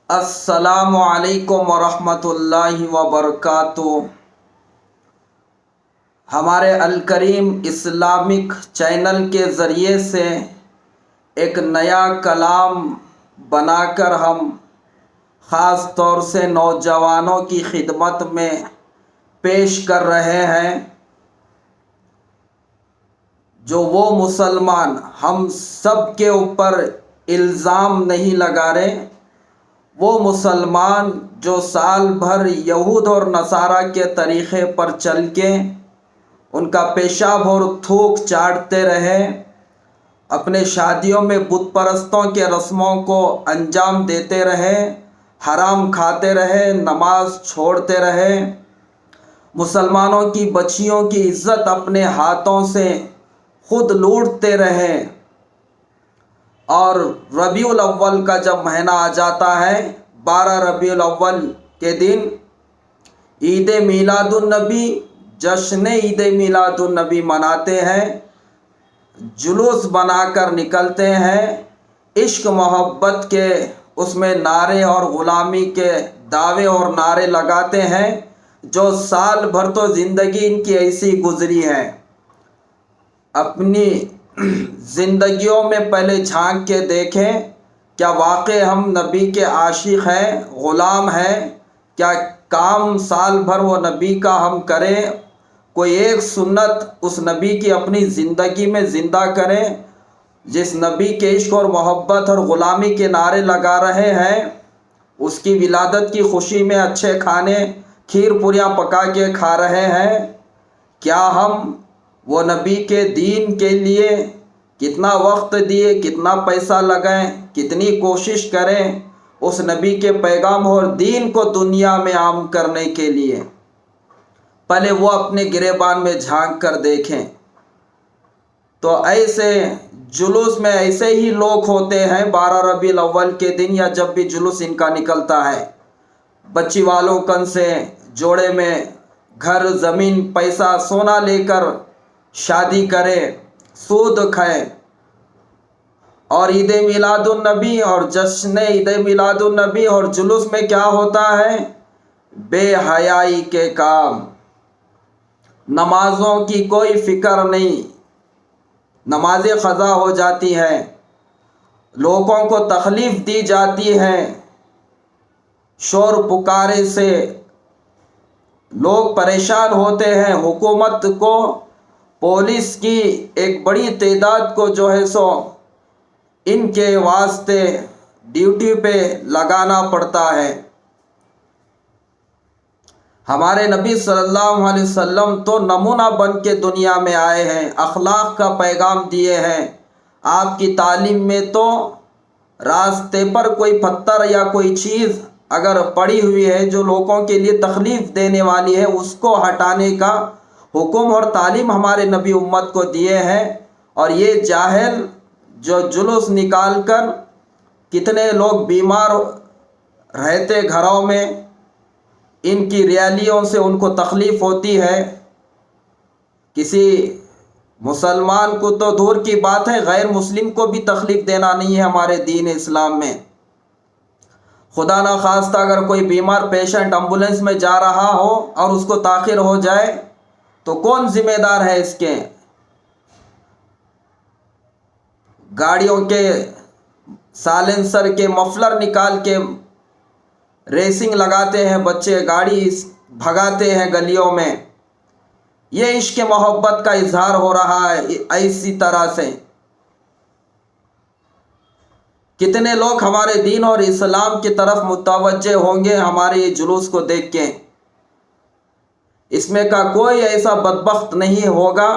السلام علیکم ورحمۃ اللہ وبرکاتہ۔ ہمارے الکریم اسلامک چینل کے ذریعے سے ایک نیا کلام بنا کر ہم خاص طور سے نوجوانوں کی خدمت میں پیش کر رہے ہیں، جو وہ مسلمان ہم سب کے اوپر الزام نہیں لگا رہے، وہ مسلمان جو سال بھر یہود اور نصارہ کے طریقے پر چل کے ان کا پیشاب اور تھوک چاٹتے رہے، اپنے شادیوں میں بت پرستوں کے رسموں کو انجام دیتے رہے، حرام کھاتے رہے، نماز چھوڑتے رہے، مسلمانوں کی بچیوں کی عزت اپنے ہاتھوں سے خود لوٹتے رہے، اور ربیع الاول کا جب مہینہ آ جاتا ہے، 12 ربیع الاول کے دن عید میلاد النبی، جشن عید میلاد النبی مناتے ہیں، جلوس بنا کر نکلتے ہیں، عشق محبت کے اس میں نعرے اور غلامی کے دعوے اور نعرے لگاتے ہیں، جو سال بھر تو زندگی ان کی ایسی گزری ہے۔ اپنی زندگیوں میں پہلے جھانک کے دیکھیں، کیا واقع ہم نبی کے عاشق ہیں، غلام ہیں؟ کیا کام سال بھر وہ نبی کا ہم کریں؟ کوئی ایک سنت اس نبی کی اپنی زندگی میں زندہ کریں؟ جس نبی کے عشق اور محبت اور غلامی کے نعرے لگا رہے ہیں، اس کی ولادت کی خوشی میں اچھے کھانے، کھیر پوریاں پکا کے کھا رہے ہیں، کیا ہم وہ نبی کے دین کے لیے کتنا وقت دیے، کتنا پیسہ لگائیں، کتنی کوشش کریں اس نبی کے پیغام اور دین کو دنیا میں عام کرنے کے لیے؟ پہلے وہ اپنے گریبان میں جھانک کر دیکھیں۔ تو ایسے جلوس میں ایسے ہی لوگ ہوتے ہیں 12 ربیع الاول کے دن، یا جب بھی جلوس ان کا نکلتا ہے، بچی والوں کن سے جوڑے میں گھر، زمین، پیسہ، سونا لے کر شادی کرے، سود کھائے، اور عید میلاد النبی اور جشن عید میلاد النبی اور جلوس میں کیا ہوتا ہے؟ بے حیائی کے کام، نمازوں کی کوئی فکر نہیں، نمازیں قضا ہو جاتی ہیں، لوگوں کو تکلیف دی جاتی ہے، شور پکارے سے لوگ پریشان ہوتے ہیں، حکومت کو، پولیس کی ایک بڑی تعداد کو جو ہے سو ان کے واسطے ڈیوٹی پہ لگانا پڑتا ہے۔ ہمارے نبی صلی اللہ علیہ وسلم تو نمونہ بن کے دنیا میں آئے ہیں، اخلاق کا پیغام دیے ہیں۔ آپ کی تعلیم میں تو راستے پر کوئی پتھر یا کوئی چیز اگر پڑی ہوئی ہے جو لوگوں کے لیے تکلیف دینے والی ہے، اس کو ہٹانے کا حکم اور تعلیم ہمارے نبی امت کو دیے ہیں۔ اور یہ جاہل جو جلوس نکال کر، کتنے لوگ بیمار رہتے گھروں میں، ان کی ریالیوں سے ان کو تکلیف ہوتی ہے، کسی مسلمان کو تو دور کی بات ہے، غیر مسلم کو بھی تکلیف دینا نہیں ہے ہمارے دین اسلام میں۔ خدا نخواستہ اگر کوئی بیمار پیشنٹ ایمبولینس میں جا رہا ہو اور اس کو تاخیر ہو جائے تو کون ذمہ دار ہے اس کے؟ گاڑیوں کے سائلنسر کے مفلر نکال کے ریسنگ لگاتے ہیں بچے، گاڑی بھگاتے ہیں گلیوں میں۔ یہ عشق محبت کا اظہار ہو رہا ہے ایسی طرح سے۔ کتنے لوگ ہمارے دین اور اسلام کی طرف متوجہ ہوں گے ہمارے یہ جلوس کو دیکھ کے؟ اس میں کا کوئی ایسا بدبخت نہیں ہوگا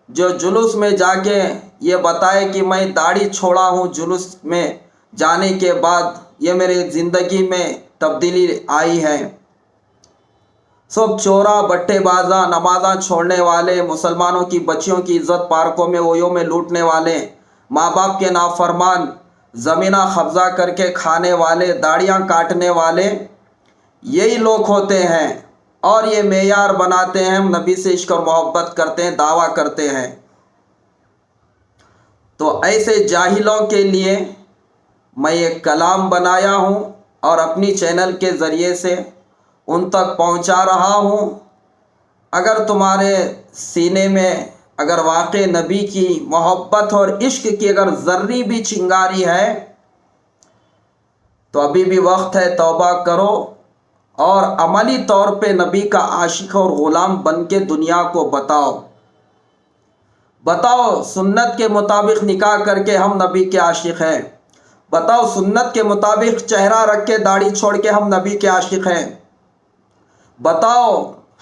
جو جلوس میں جا کے یہ بتائے کہ میں داڑھی چھوڑا ہوں، جلوس میں جانے کے بعد یہ میرے زندگی میں تبدیلی آئی ہے۔ سب چورا، بٹے بازاں، نمازاں چھوڑنے والے، مسلمانوں کی بچیوں کی عزت پارکوں میں اویوں میں لوٹنے والے، ماں باپ کے نافرمان، زمینہ قبضہ کر کے کھانے والے، داڑیاں کاٹنے والے، یہی لوگ ہوتے ہیں، اور یہ معیار بناتے ہیں ہم نبی سے عشق اور محبت کرتے ہیں، دعویٰ کرتے ہیں۔ تو ایسے جاہلوں کے لیے میں ایک کلام بنایا ہوں، اور اپنی چینل کے ذریعے سے ان تک پہنچا رہا ہوں۔ اگر تمہارے سینے میں اگر واقع نبی کی محبت اور عشق کی اگر ذرہ بھی چنگاری ہے تو ابھی بھی وقت ہے، توبہ کرو اور عملی طور پہ نبی کا عاشق اور غلام بن کے دنیا کو بتاؤ سنت کے مطابق نکاح کر کے ہم نبی کے عاشق ہیں، بتاؤ سنت کے مطابق چہرہ رکھ کے داڑھی چھوڑ کے ہم نبی کے عاشق ہیں، بتاؤ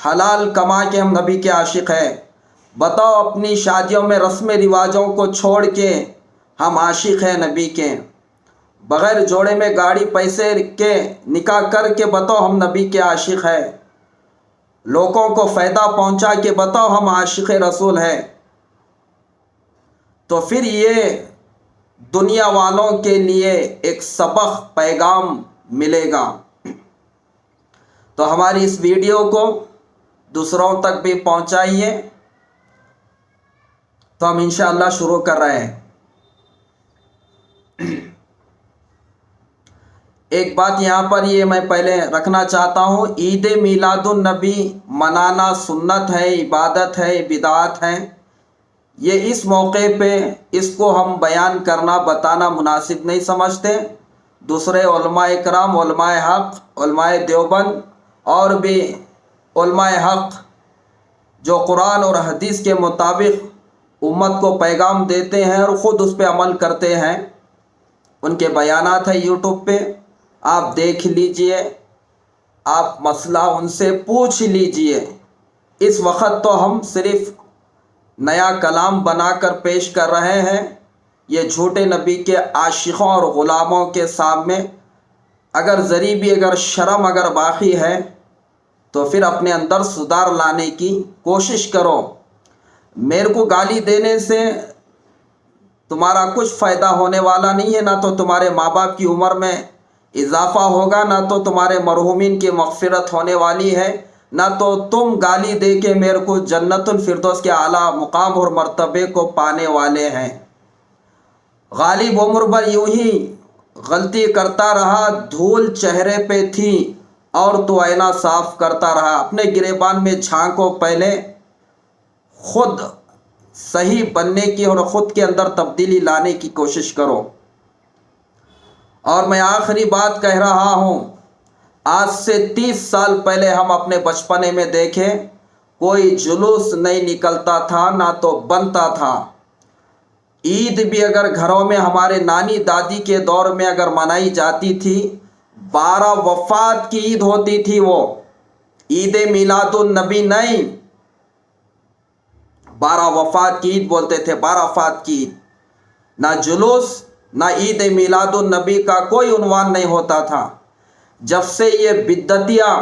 حلال کما کے ہم نبی کے عاشق ہیں، بتاؤ اپنی شادیوں میں رسم رواجوں کو چھوڑ کے ہم عاشق ہیں نبی کے، بغیر جوڑے میں گاڑی پیسے کے نکاح کر کے بتاؤ ہم نبی کے عاشق ہیں، لوگوں کو فائدہ پہنچا کے بتاؤ ہم عاشق رسول ہیں، تو پھر یہ دنیا والوں کے لیے ایک سبق پیغام ملے گا۔ تو ہماری اس ویڈیو کو دوسروں تک بھی پہنچائیے۔ تو ہم انشاءاللہ شروع کر رہے ہیں۔ ایک بات یہاں پر یہ میں پہلے رکھنا چاہتا ہوں، عید میلاد النبی منانا سنت ہے، عبادت ہے، بدعت ہے۔ یہ اس موقع پہ اس کو ہم بیان کرنا بتانا مناسب نہیں سمجھتے۔ دوسرے علماء کرام، علماء حق، علماء دیوبند اور بھی علماء حق جو قرآن اور حدیث کے مطابق امت کو پیغام دیتے ہیں اور خود اس پہ عمل کرتے ہیں، ان کے بیانات ہیں یوٹیوب پہ، آپ دیکھ لیجئے، آپ مسئلہ ان سے پوچھ لیجئے۔ اس وقت تو ہم صرف نیا کلام بنا کر پیش کر رہے ہیں۔ یہ جھوٹے نبی کے عاشقوں اور غلاموں کے سامنے اگر ذری بھی اگر شرم اگر باقی ہے تو پھر اپنے اندر سدھار لانے کی کوشش کرو۔ میرے کو گالی دینے سے تمہارا کچھ فائدہ ہونے والا نہیں ہے، نہ تو تمہارے ماں باپ کی عمر میں اضافہ ہوگا، نہ تو تمہارے مرحومین کی مغفرت ہونے والی ہے، نہ تو تم گالی دے کے میرے کو جنت الفردوس کے اعلیٰ مقام اور مرتبے کو پانے والے ہیں۔ غالب عمر بھر یوں ہی غلطی کرتا رہا، دھول چہرے پہ تھی اور تو آئینہ صاف کرتا رہا۔ اپنے گریبان میں جھانکو، پہلے خود صحیح بننے کی اور خود کے اندر تبدیلی لانے کی کوشش کرو۔ اور میں آخری بات کہہ رہا ہوں، آج سے 30 سال پہلے ہم اپنے بچپنے میں دیکھیں، کوئی جلوس نہیں نکلتا تھا، نہ تو بنتا تھا۔ عید بھی اگر گھروں میں ہمارے نانی دادی کے دور میں اگر منائی جاتی تھی، 12 وفات کی عید ہوتی تھی، وہ عید میلاد النبی نہیں، 12 وفات کی عید بولتے تھے، 12 وفات کی عید۔ نہ جلوس نہ عید میلاد النبی کا کوئی عنوان نہیں ہوتا تھا۔ جب سے یہ بدعتیاں،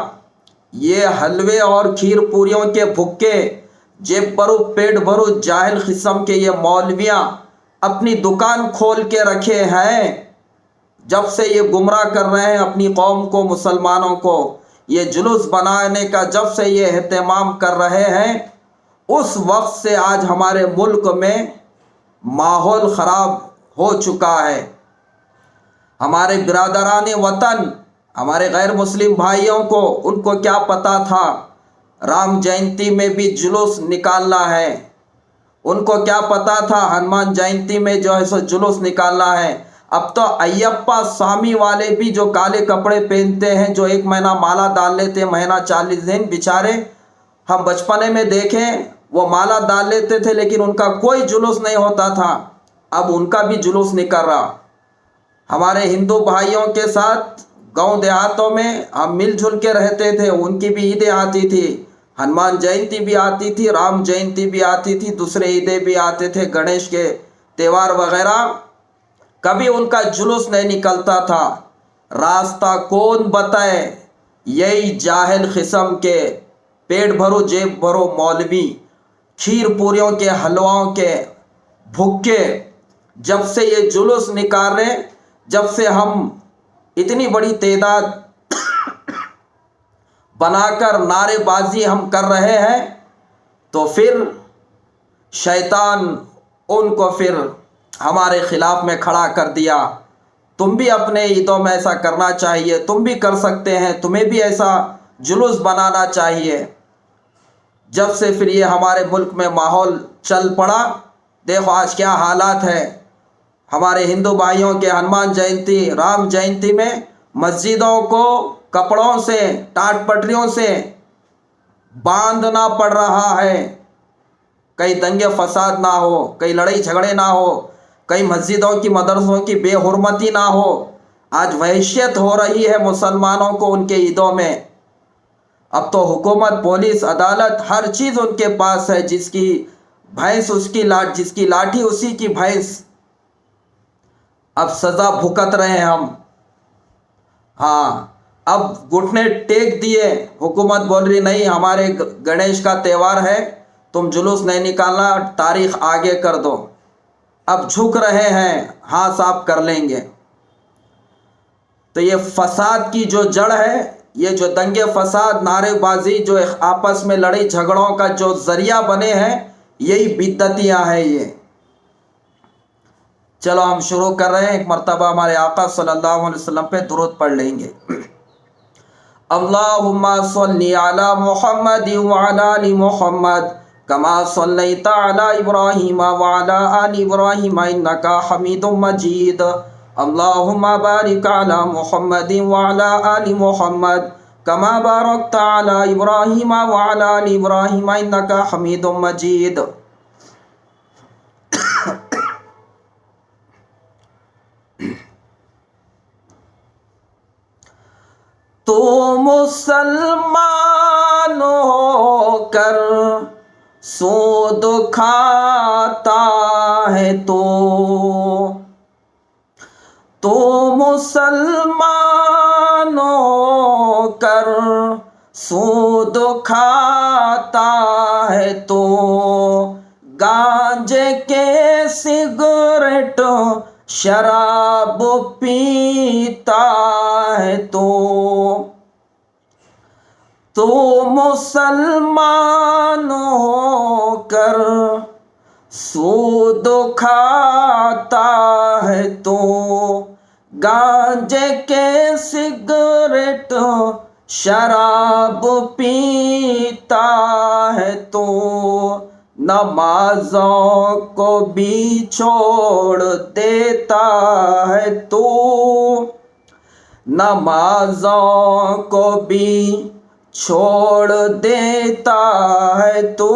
یہ حلوے اور کھیر پوریوں کے بھکے، جیب بھرو پیٹ بھرو جاہل قسم کے یہ مولویاں اپنی دکان کھول کے رکھے ہیں، جب سے یہ گمراہ کر رہے ہیں اپنی قوم کو، مسلمانوں کو، یہ جلوس بنانے کا جب سے یہ اہتمام کر رہے ہیں، اس وقت سے آج ہمارے ملک میں ماحول خراب ہو چکا ہے۔ ہمارے برادران وطن، ہمارے غیر مسلم بھائیوں کو، ان کو کیا پتا تھا رام جینتی میں بھی جلوس نکالنا ہے؟ ان کو کیا پتا تھا ہنومان جینتی میں جو ہے سو جلوس نکالنا ہے؟ اب تو ایپا سامی والے بھی جو کالے کپڑے پہنتے ہیں، جو ایک مہینہ مالا ڈال لیتے ہیں، مہینہ 40 دن، بیچارے ہم بچپنے میں دیکھیں وہ مالا ڈال لیتے تھے لیکن ان کا کوئی جلوس نہیں ہوتا تھا، اب ان کا بھی جلوس نکل رہا۔ ہمارے ہندو بھائیوں کے ساتھ گاؤں دیہاتوں میں ہم مل جل کے رہتے تھے، ان کی بھی عیدیں آتی تھی، ہنومان جینتی بھی آتی تھی، رام جینتی بھی آتی تھی، دوسرے عیدیں بھی آتے تھے، گنیش کے تہوار وغیرہ، کبھی ان کا جلوس نہیں نکلتا تھا۔ راستہ کون بتائے؟ یہی جاہل قسم کے پیٹ بھرو جیب بھرو مولوی، کھیر پوریوں کے حلواؤں کے بھکے، جب سے یہ جلوس نکال رہے، جب سے ہم اتنی بڑی تعداد بنا کر نعرے بازی ہم کر رہے ہیں، تو پھر شیطان ان کو پھر ہمارے خلاف میں کھڑا کر دیا۔ تم بھی اپنے عیدوں میں ایسا کرنا چاہیے، تم بھی کر سکتے ہیں، تمہیں بھی ایسا جلوس بنانا چاہیے۔ جب سے پھر یہ ہمارے ملک میں ماحول چل پڑا، دیکھو آج کیا حالات ہے۔ ہمارے ہندو بھائیوں کے ہنومان جینتی، رام جینتی میں مسجدوں کو کپڑوں سے، ٹاٹ پٹریوں سے باندھنا پڑ رہا ہے، کئی دنگے فساد نہ ہو، کئی لڑائی جھگڑے نہ ہو، کئی مسجدوں کی مدرسوں کی بے حرمتی نہ ہو۔ آج وحشیت ہو رہی ہے مسلمانوں کو ان کے عیدوں میں۔ اب تو حکومت، پولیس، عدالت، ہر چیز ان کے پاس ہے، جس کی بھینس اس کی جس کی لاٹھی اسی کی بھینس۔ اب سزا بھگت رہے ہیں ہم۔ ہاں، اب گھٹنے ٹیک دیے، حکومت بول رہی نہیں، ہمارے گنیش کا تہوار ہے، تم جلوس نہیں نکالنا، تاریخ آگے کر دو۔ اب جھک رہے ہیں، ہاں صاف کر لیں گے۔ تو یہ فساد کی جو جڑ ہے، یہ جو دنگے فساد، نعرے بازی، جو آپس میں لڑائی جھگڑوں کا جو ذریعہ بنے ہیں، یہی بدعتیاں ہیں یہ۔ چلو ہم شروع کر رہے ہیں، ایک مرتبہ ہمارے آقا صلی اللہ علیہ وسلم پہ درود پڑھ لیں گے۔ اللہم صلی علی محمد وعلی آل محمد کما صلیت علی ابراہیم وعلی آل ابراہیم انک حمید مجید۔ اللہم بارک علی محمد وعلی آل محمد کما بارکت علی ابراہیم وعلی آل ابراہیم انک حمید مجید۔ تو مسلمان ہو کر سود کھاتا ہے، تو مسلمان ہو کر سود کھاتا ہے، تو گانجے کے سگریٹ شراب پیتا ہے، تو مسلمان ہو کر سود کھاتا ہے، تو گانجے کے سگریٹ شراب پیتا ہے، تو نمازوں کو بھی چھوڑ دیتا ہے، تو نمازوں کو بھی چھوڑ دیتا ہے، تو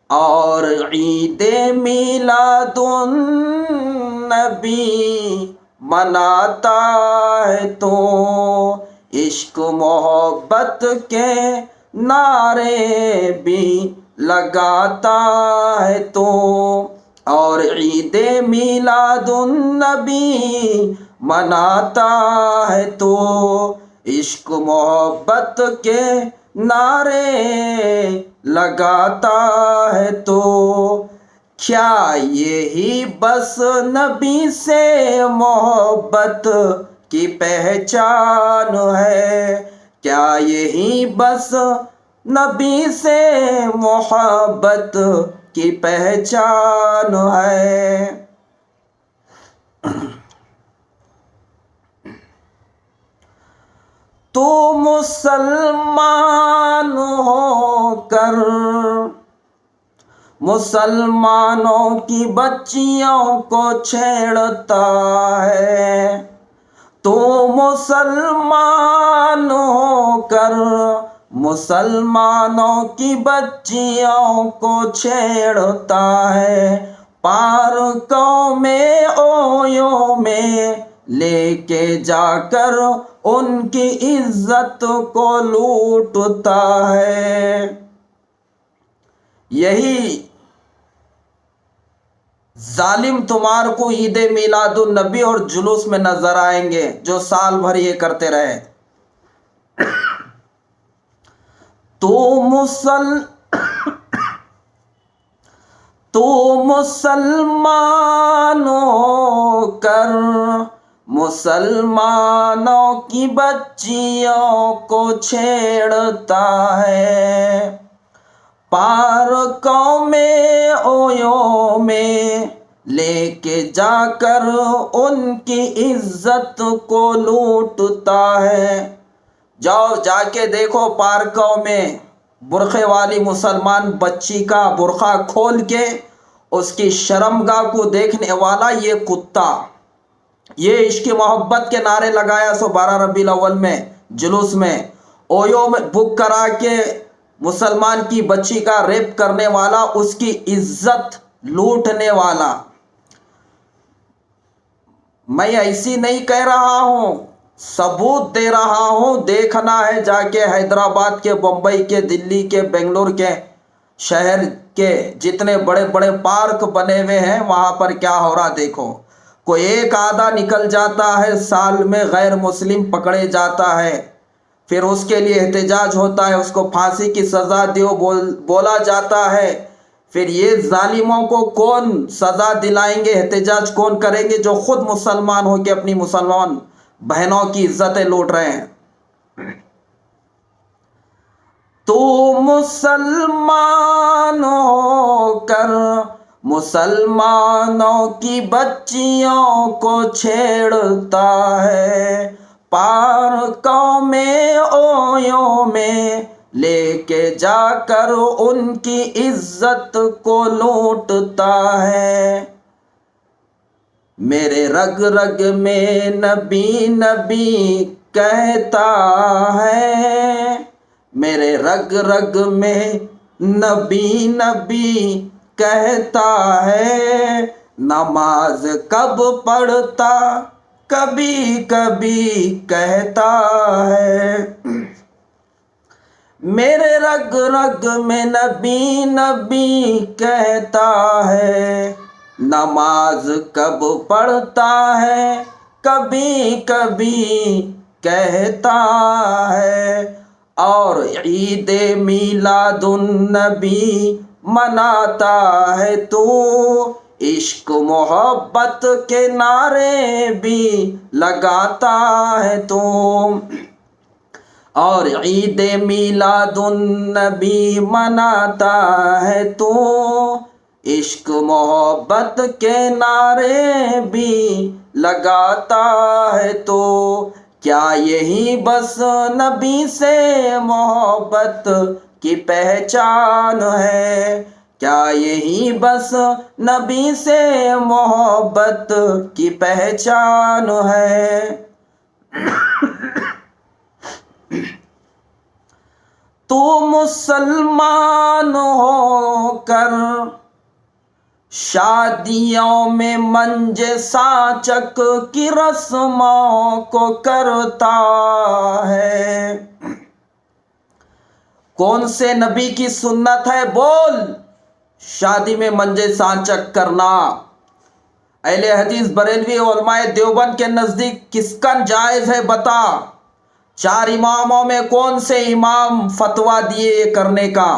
اور عید میلاد النبی مناتا ہے، تو عشق محبت کے نعرے بھی لگاتا ہے، تو اور عید میلاد النبی مناتا ہے، تو عشق محبت کے نعرے لگاتا ہے، تو کیا یہی بس نبی سے محبت کی پہچان ہے؟ کیا یہی بس نبی سے محبت کی پہچان ہے؟ تو مسلمان ہو کر مسلمانوں کی بچیوں کو چھیڑتا ہے، تو مسلمان ہو کر مسلمانوں کی بچیوں کو چھیڑتا ہے، پارکوں میں اویوں میں لے کے جا کر ان کی عزت کو لوٹتا ہے۔ یہی ظالم تمہارے کو عید میلاد النبی اور جلوس میں نظر آئیں گے، جو سال بھر یہ کرتے رہے۔ تو مسلمان ہو کر مسلمانوں کی بچیوں کو چھیڑتا ہے، پارکوں میں اویوں میں لے کے جا کر ان کی عزت کو لوٹتا ہے۔ جاؤ جا کے دیکھو پارکوں میں برقعے والی مسلمان بچی کا برقع کھول کے اس کی شرمگاہ کو دیکھنے والا یہ کتا، یہ عشق محبت کے نعرے لگایا 12 ربیع الاول میں جلوس میں، اویو میں بک کرا کے مسلمان کی بچی کا ریپ کرنے والا، اس کی عزت لوٹنے والا۔ میں ایسی نہیں کہہ رہا ہوں، ثبوت دے رہا ہوں، دیکھنا ہے جا کے حیدرآباد کے، بمبئی کے، دلی کے، بنگلور کے شہر کے جتنے بڑے بڑے پارک بنے ہوئے ہیں وہاں پر کیا ہو رہا دیکھو۔ کوئی ایک آدھا نکل جاتا ہے سال میں غیر مسلم پکڑے جاتا ہے، پھر اس کے لیے احتجاج ہوتا ہے، اس کو پھانسی کی سزا دیو بولا جاتا ہے۔ پھر یہ ظالموں کو کون سزا دلائیں گے، احتجاج کون کریں گے جو خود مسلمان ہو کے اپنی مسلمان بہنوں کی عزتیں لوٹ رہے ہیں۔ تو مسلمان ہو کر مسلمانوں کی بچیوں کو چھیڑتا ہے، پارکوں میں اویوں میں لے کے جا کر ان کی عزت کو لوٹتا ہے۔ میرے رگ رگ میں نبی نبی کہتا ہے، میرے رگ رگ میں نبی نبی کہتا ہے، نماز کب پڑھتا کبھی کبھی کہتا ہے۔ میرے رگ رگ میں نبی نبی کہتا ہے، نماز کب پڑھتا ہے کبھی کبھی کہتا ہے، اور عید میلاد النبی مناتا ہے تو، عشق محبت کے نعرے بھی لگاتا ہے تو، اور عید میلاد النبی مناتا ہے تو، عشق محبت کے نعرے بھی لگاتا ہے تو، کیا یہی بس نبی سے محبت کی پہچان ہے، کیا یہی بس نبی سے محبت کی پہچان ہے۔ تو مسلمان ہو کر شادیوں میں منج سانچک کی رسموں کو کرتا ہے۔ کون سے نبی کی سنت ہے بول شادی میں منج سانچک کرنا؟ اہل حدیث بریلوی علماء دیوبند کے نزدیک کس کا جائز ہے بتا؟ 4 اماموں میں کون سے امام فتویٰ دیے یہ کرنے کا؟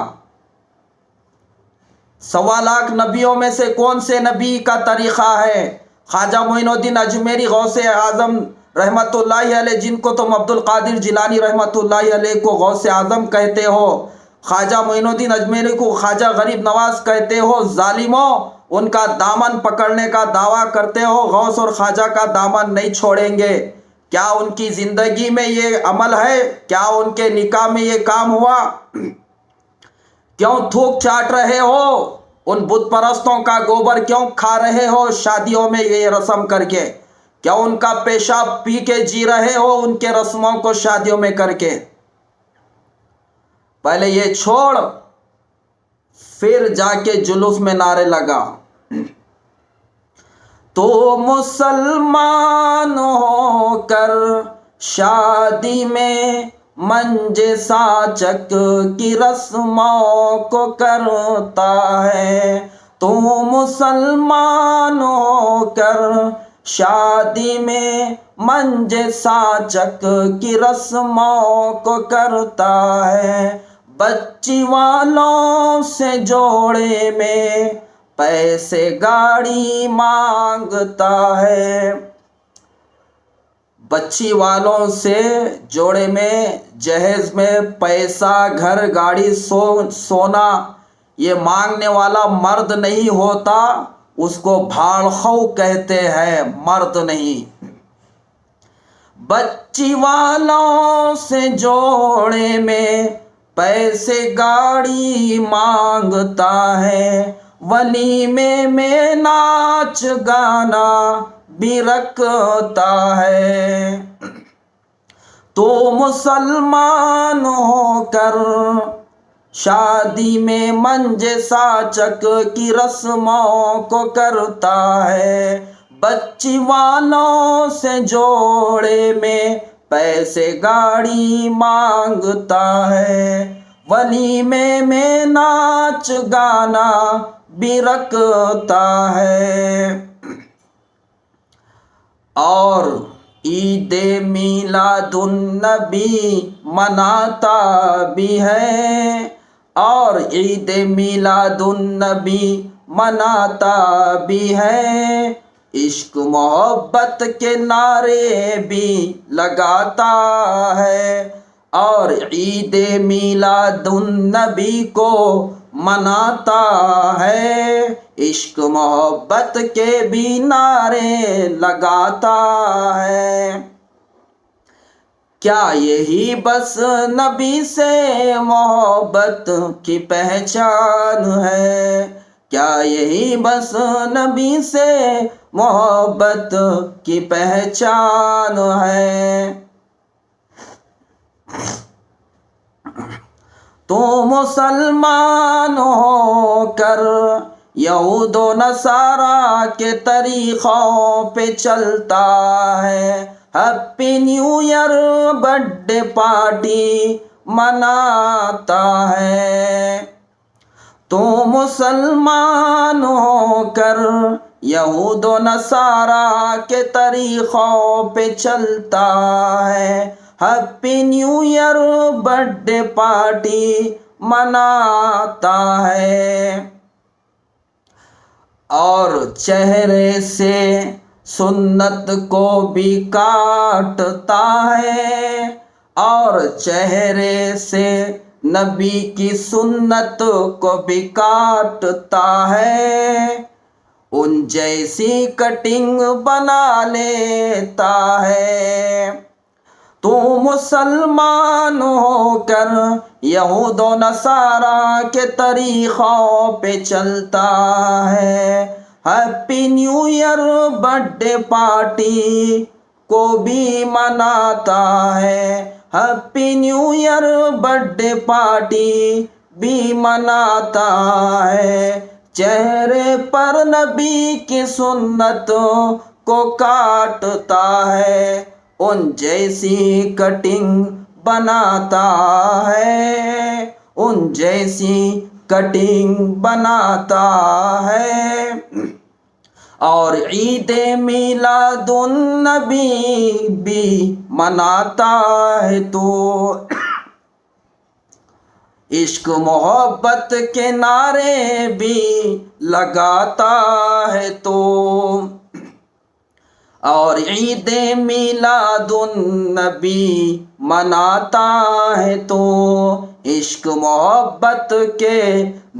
1.25 لاکھ نبیوں میں سے کون سے نبی کا طریقہ ہے؟ خواجہ معین الدین اجمیری غوث اعظم رحمۃ اللہ علیہ، جن کو تم عبد القادر جیلانی رحمۃ اللہ علیہ کو غوث اعظم کہتے ہو، خواجہ معین الدین اجمیری کو خواجہ غریب نواز کہتے ہو، ظالموں ان کا دامن پکڑنے کا دعویٰ کرتے ہو، غوث اور خواجہ کا دامن نہیں چھوڑیں گے۔ کیا ان کی زندگی میں یہ عمل ہے؟ کیا ان کے نکاح میں یہ کام ہوا؟ کیوں تھوک چاٹ رہے ہو؟ ان بت پرستوں کا گوبر کیوں کھا رہے ہو شادیوں میں یہ رسم کر کے؟ کیا ان کا پیشاب پی کے جی رہے ہو ان کے رسموں کو شادیوں میں کر کے؟ پہلے یہ چھوڑ، پھر جا کے جلوس میں نعرے لگا۔ تو مسلمان ہو کر شادی میں منج سانچک کی رسموں کو کرتا ہے، تو مسلمان ہو کر شادی میں منج سانچک کی رسموں کو کرتا ہے، بچی والوں سے جوڑے میں پیسے گاڑی مانگتا ہے، بچی والوں سے جوڑے میں جہیز میں پیسہ، گھر، گاڑی، سونا یہ مانگنے والا مرد نہیں ہوتا، اس کو بھاڑ خو کہتے ہیں، مرد نہیں۔ بچی والوں سے جوڑے میں پیسے گاڑی مانگتا ہے، ولیمے میں ناچ گانا بھی رکھتا ہے۔ تو مسلمان ہو کر شادی میں منجے ساچک کی رسموں کو کرتا ہے، بچی والوں سے جوڑے میں پیسے گاڑی مانگتا ہے، ولیمے میں ناچ گانا بھی رکھتا ہے۔ اور عید میلاد النبی مناتا بھی ہے، اور عید میلاد النبی مناتا بھی ہے، عشق محبت کے نعرے بھی لگاتا ہے، اور عید میلاد النبی کو مناتا ہے، عشق محبت کے بھی نعرے لگاتا ہے۔ کیا یہی بس نبی سے محبت کی پہچان ہے؟ کیا یہی بس نبی سے محبت کی پہچان ہے؟ تو مسلمان ہو کر یہود و نصارا کے طریقوں پہ چلتا ہے، happy new year birthday party مناتا ہے۔ تو مسلمان ہو کر یہود و نصارا کے طریقوں پہ چلتا ہے، happy new year birthday party مناتا ہے، اور چہرے سے سنت کو بھی کاٹتا ہے، اور چہرے سے نبی کی سنت کو بھی کاٹتا ہے، ان جیسی کٹنگ بنا لیتا ہے۔ تو مسلمان ہو کر یہود و نصارا کے طریقوں پہ چلتا ہے، happy new year birthday party کو بھی مناتا ہے، happy new year birthday party بھی مناتا ہے، چہرے پر نبی کی سنت کو کاٹتا ہے، ان جیسی کٹنگ بناتا ہے، ان جیسی کٹنگ بناتا ہے، اور عید میلاد النبی بھی مناتا ہے، تو عشق محبت کے نعرے بھی لگاتا ہے، تو اور عید میلاد النبی مناتا ہے، تو عشق محبت کے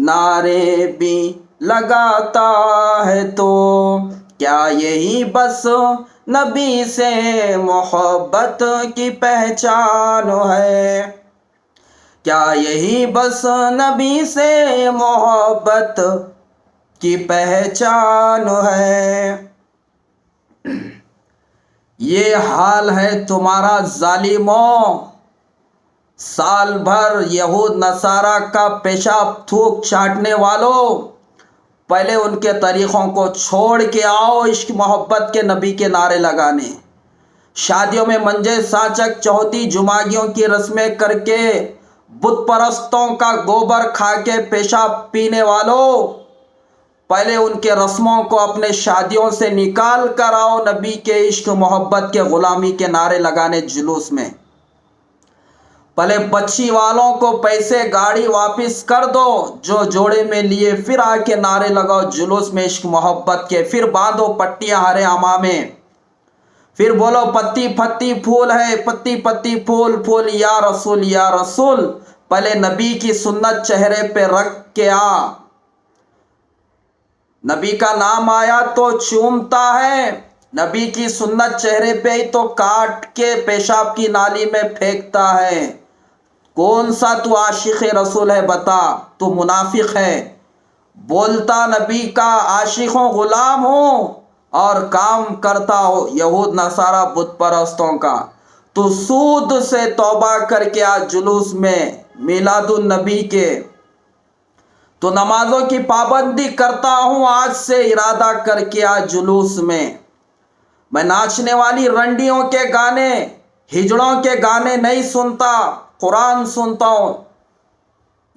نعرے بھی لگاتا ہے، تو کیا یہی بس نبی سے محبت کی پہچان ہے؟ کیا یہی بس نبی سے محبت کی پہچان ہے؟ یہ حال ہے تمہارا ظالموں، سال بھر یہود نصارہ کا پیشاب تھوک چاٹنے والوں، پہلے ان کے طریقوں کو چھوڑ کے آؤ عشق محبت کے نبی کے نعرے لگانے، شادیوں میں منجے ساچک چوتھی جمعگیوں کی رسمیں کر کے بت پرستوں کا گوبر کھا کے پیشاب پینے والوں، پہلے ان کے رسموں کو اپنے شادیوں سے نکال کر آؤ نبی کے عشق محبت کے غلامی کے نعرے لگانے جلوس میں، پہلے بچی والوں کو پیسے گاڑی واپس کر دو جو جوڑے میں لیے، پھر آ کے نعرے لگاؤ جلوس میں عشق محبت کے، پھر باندھو پٹیاں ہرے امامے، پھر بولو پتی پتی پھول ہے، پتی پتی پھول پھول یا رسول یا رسول، پہلے نبی کی سنت چہرے پہ رکھ کے آ، نبی کا نام آیا تو چومتا ہے، نبی کی سنت چہرے پہ ہی تو کاٹ کے پیشاب کی نالی میں پھینکتا ہے۔ کون سا تو عاشق رسول ہے بتا، تو منافق ہے۔ بولتا نبی کا عاشق ہوں، غلام ہوں، اور کام کرتا ہو یہود نصارہ بت پرستوں کا۔ تو سود سے توبہ کر کے آج جلوس میں میلاد النبی کے، تو نمازوں کی پابندی کرتا ہوں آج سے ارادہ کر کے آج جلوس میں ناچنے والی رنڈیوں کے گانے، ہجڑوں کے گانے نہیں سنتا، قرآن سنتا ہوں۔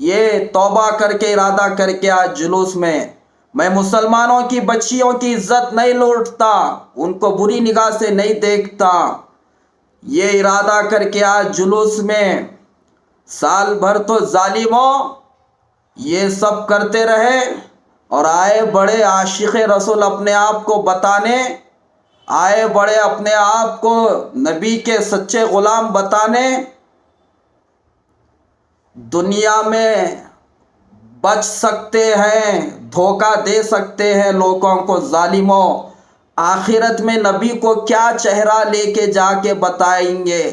یہ توبہ کر کے ارادہ کر کے آج جلوس میں مسلمانوں کی بچیوں کی عزت نہیں لوٹتا، ان کو بری نگاہ سے نہیں دیکھتا۔ یہ ارادہ کر کے آج جلوس میں سال بھر تو ظالموں یہ سب کرتے رہے، اور آئے بڑے عاشق رسول اپنے آپ کو بتانے، آئے بڑے اپنے آپ کو نبی کے سچے غلام بتانے۔ دنیا میں بچ سکتے ہیں، دھوکہ دے سکتے ہیں لوگوں کو ظالموں، آخرت میں نبی کو کیا چہرہ لے کے جا کے بتائیں گے؟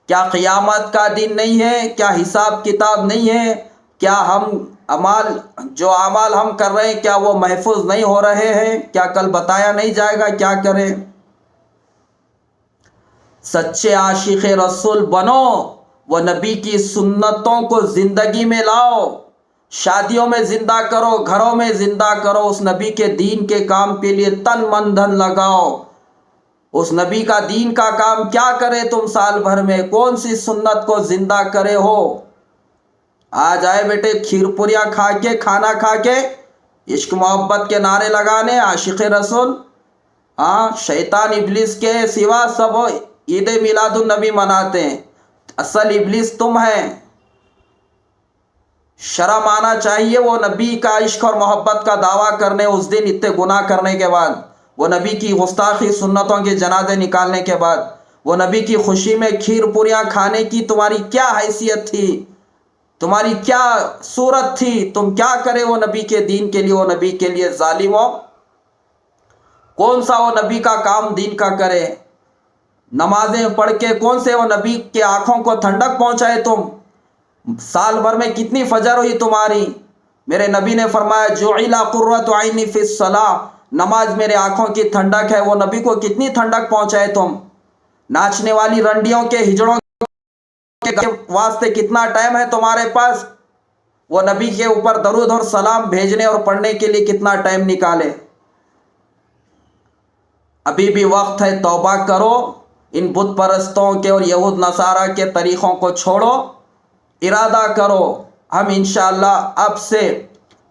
کیا قیامت کا دن نہیں ہے؟ کیا حساب کتاب نہیں ہے؟ کیا ہم جو اعمال ہم کر رہے ہیں کیا وہ محفوظ نہیں ہو رہے ہیں؟ کیا کل بتایا نہیں جائے گا؟ کیا کریں؟ سچے عاشق رسول بنو، وہ نبی کی سنتوں کو زندگی میں لاؤ، شادیوں میں زندہ کرو، گھروں میں زندہ کرو، اس نبی کے دین کے کام کے لیے تن من دھن لگاؤ۔ اس نبی کا دین کا کام کیا کرے تم سال بھر میں؟ کون سی سنت کو زندہ کرے ہو؟ آج آئے بیٹے کھیر پوریاں کھا کے، کھانا کھا کے عشق محبت کے نعرے لگانے، عاشق رسول، شیطان ابلیس کے سوا سب عید میلاد النبی مناتے ہیں، اصل ابلیس تم ہیں۔ شرم آنا چاہیے وہ نبی کا عشق اور محبت کا دعویٰ کرنے، اس دن اتنے گناہ کرنے کے بعد، وہ نبی کی گستاخی سنتوں کے جنازے نکالنے کے بعد، وہ نبی کی خوشی میں کھیر پوریاں کھانے کی تمہاری کیا حیثیت تھی؟ تمہاری کیا صورت تھی؟ تم کیا کرے وہ نبی کے دین کے لیے، وہ نبی کے لیے ظالموں؟ کون سا وہ نبی کا کام دین کا کرے؟ نمازیں پڑھ کے کون سے وہ نبی کے آنکھوں کو ٹھنڈک پہنچائے تم؟ سال بھر میں کتنی فجر ہوئی تمہاری؟ میرے نبی نے فرمایا جعل قرۃ عینی فی الصلاۃ، نماز میرے آنکھوں کی ٹھنڈک ہے۔ وہ نبی کو کتنی ٹھنڈک پہنچائے تم؟ ناچنے والی رنڈیوں کے، ہجڑوں کے واسطے کتنا ٹائم ہے تمہارے پاس؟ وہ نبی کے اوپر درود اور سلام بھیجنے اور پڑھنے کے لیے کتنا ٹائم نکالے؟ ابھی بھی وقت ہے، توبہ کرو، ان بت پرستوں کے اور یہود نصارہ کے طریقوں کو چھوڑو، ارادہ کرو، ہم انشاءاللہ اب سے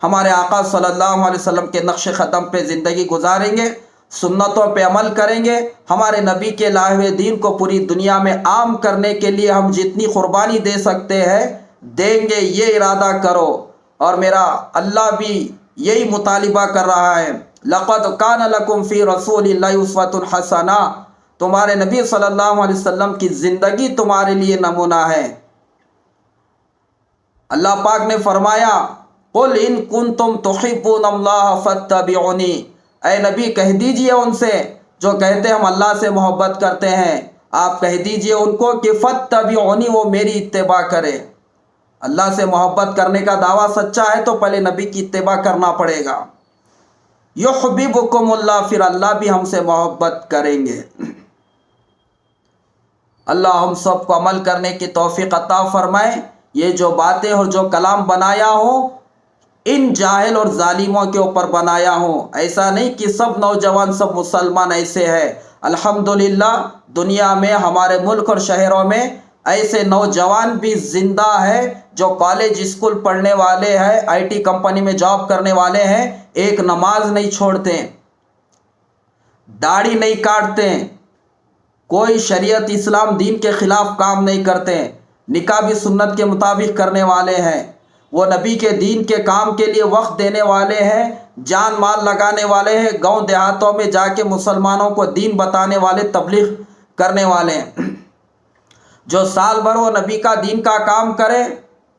ہمارے آقا صلی اللہ علیہ وسلم کے نقش قدم پہ زندگی گزاریں گے، سنتوں پہ عمل کریں گے، ہمارے نبی کے لائے ہوئے دین کو پوری دنیا میں عام کرنے کے لیے ہم جتنی قربانی دے سکتے ہیں دیں گے، یہ ارادہ کرو۔ اور میرا اللہ بھی یہی مطالبہ کر رہا ہے، لَقَدْ كَانَ لَكُمْ فِي رَسُولِ اللَّهِ أُسْوَةٌ حَسَنَةٌ، تمہارے نبی صلی اللہ علیہ وسلم کی زندگی تمہارے لیے نمونہ ہے۔ اللہ پاک نے فرمایا قُلْ إِن كُنتُمْ تُحِبُّونَ اللَّهَ فَاتَّبِعُونِي، اے نبی کہہ دیجئے ان سے جو کہتے ہم اللہ سے محبت کرتے ہیں، آپ کہہ دیجئے ان کو کہ فَاتَّبِعُونِی، وہ میری اتباع کرے۔ اللہ سے محبت کرنے کا دعویٰ سچا ہے تو پہلے نبی کی اتباع کرنا پڑے گا۔ یحببکم اللہ، پھر اللہ بھی ہم سے محبت کریں گے۔ اللہ ہم سب کو عمل کرنے کی توفیق عطا فرمائے۔ یہ جو باتیں اور جو کلام بنایا ہو ان جاہل اور ظالموں کے اوپر بنایا ہوں، ایسا نہیں کہ سب نوجوان سب مسلمان ایسے ہیں۔ الحمدللہ دنیا میں ہمارے ملک اور شہروں میں ایسے نوجوان بھی زندہ ہیں جو کالج اسکول پڑھنے والے ہیں، آئی ٹی کمپنی میں جاب کرنے والے ہیں، ایک نماز نہیں چھوڑتے، داڑھی نہیں کاٹتے، کوئی شریعت اسلام دین کے خلاف کام نہیں کرتے، نکاح بھی سنت کے مطابق کرنے والے ہیں، وہ نبی کے دین کے کام کے لیے وقت دینے والے ہیں، جان مال لگانے والے ہیں، گاؤں دیہاتوں میں جا کے مسلمانوں کو دین بتانے والے، تبلیغ کرنے والے ہیں۔ جو سال بھر وہ نبی کا دین کا کام کرے،